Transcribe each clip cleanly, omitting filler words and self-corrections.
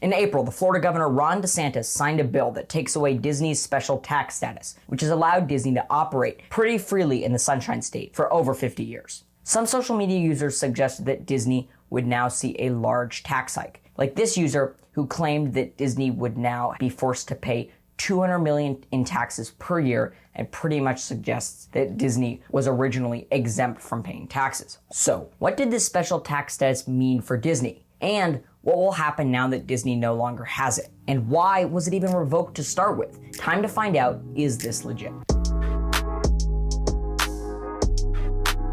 In April, the Florida Governor Ron DeSantis signed a bill that takes away Disney's special tax status, which has allowed Disney to operate pretty freely in the Sunshine State for over 50 years. Some social media users suggested that Disney would now see a large tax hike, like this user who claimed that Disney would now be forced to pay $200 million in taxes per year and pretty much suggests that Disney was originally exempt from paying taxes. So, what did this special tax status mean for Disney? And what will happen now that Disney no longer has it? And why was it even revoked to start with? Time to find out, is this legit?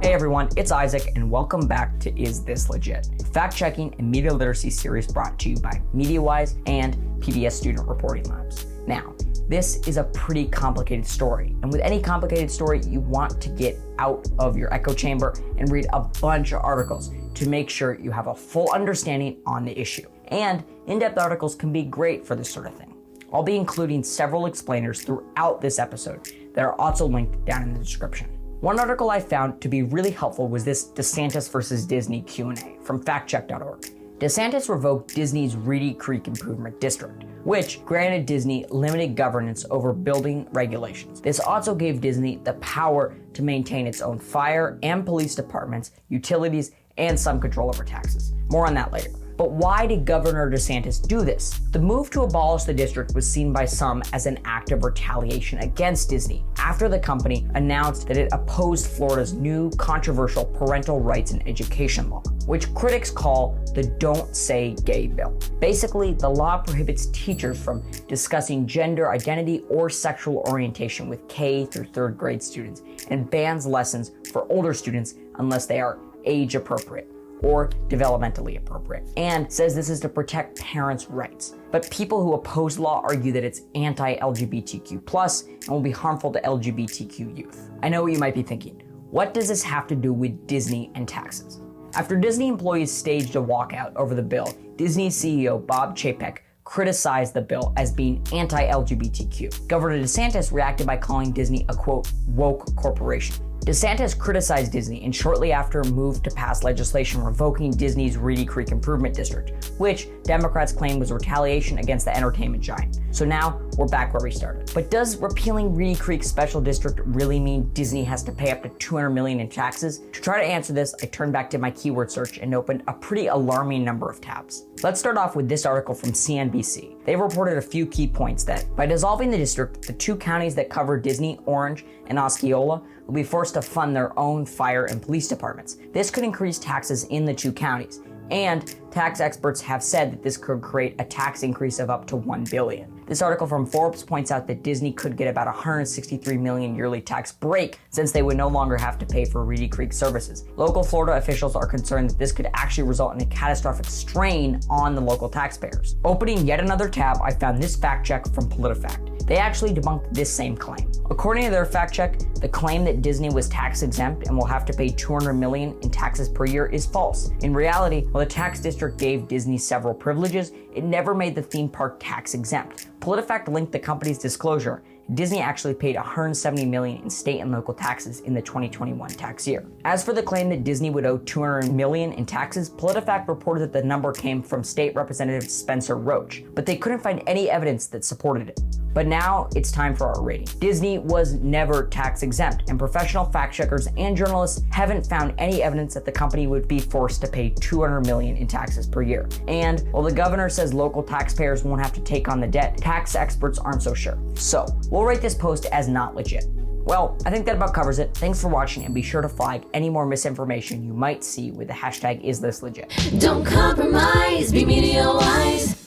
Hey everyone, it's Isaac and welcome back to Is This Legit? A fact-checking and media literacy series brought to you by MediaWise and PBS Student Reporting Labs. Now, this is a pretty complicated story, and with any complicated story, you want to get out of your echo chamber and read a bunch of articles to make sure you have a full understanding on the issue. And in-depth articles can be great for this sort of thing. I'll be including several explainers throughout this episode that are also linked down in the description. One article I found to be really helpful was this DeSantis versus Disney Q&A from factcheck.org. DeSantis revoked Disney's Reedy Creek Improvement District, which granted Disney limited governance over building regulations. This also gave Disney the power to maintain its own fire and police departments, utilities, and some control over taxes. More on that later. But why did Governor DeSantis do this? The move to abolish the district was seen by some as an act of retaliation against Disney after the company announced that it opposed Florida's new controversial parental rights and education law, which critics call the Don't Say Gay bill. Basically, the law prohibits teachers from discussing gender identity or sexual orientation with K through third grade students and bans lessons for older students unless they are age appropriate or developmentally appropriate, and says this is to protect parents' rights. But people who oppose the law argue that it's anti-LGBTQ+ and will be harmful to LGBTQ youth. I know what you might be thinking. What does this have to do with Disney and taxes? After Disney employees staged a walkout over the bill, Disney CEO Bob Chapek criticized the bill as being anti-LGBTQ. Governor DeSantis reacted by calling Disney a, quote, woke corporation. DeSantis criticized Disney and shortly after moved to pass legislation revoking Disney's Reedy Creek Improvement District, which Democrats claim was retaliation against the entertainment giant. So now we're back where we started. But does repealing Reedy Creek's special district really mean Disney has to pay up to $200 million in taxes? To try to answer this, I turned back to my keyword search and opened a pretty alarming number of tabs. Let's start off with this article from CNBC. They've reported a few key points that by dissolving the district, the two counties that cover Disney, Orange, and Osceola will be forced to fund their own fire and police departments. This could increase taxes in the two counties, and tax experts have said that this could create a tax increase of up to $1 billion. This article from Forbes points out that Disney could get about $163 million yearly tax break since they would no longer have to pay for Reedy Creek services. Local Florida officials are concerned that this could actually result in a catastrophic strain on the local taxpayers. Opening yet another tab, I found this fact check from PolitiFact. They actually debunked this same claim. According to their fact check, the claim that Disney was tax exempt and will have to pay $200 million in taxes per year is false. In reality, while the tax district gave Disney several privileges, it never made the theme park tax exempt. PolitiFact linked the company's disclosure. Disney actually paid $170 million in state and local taxes in the 2021 tax year. As for the claim that Disney would owe $200 million in taxes, PolitiFact reported that the number came from State Representative Spencer Roach, but they couldn't find any evidence that supported it. But now it's time for our rating. Disney was never tax exempt, and professional fact checkers and journalists haven't found any evidence that the company would be forced to pay $200 million in taxes per year. And while the governor says local taxpayers won't have to take on the debt, tax experts aren't so sure. So we'll rate this post as not legit. Well, I think that about covers it. Thanks for watching, and be sure to flag any more misinformation you might see with the hashtag IsThisLegit. Don't compromise, be media wise.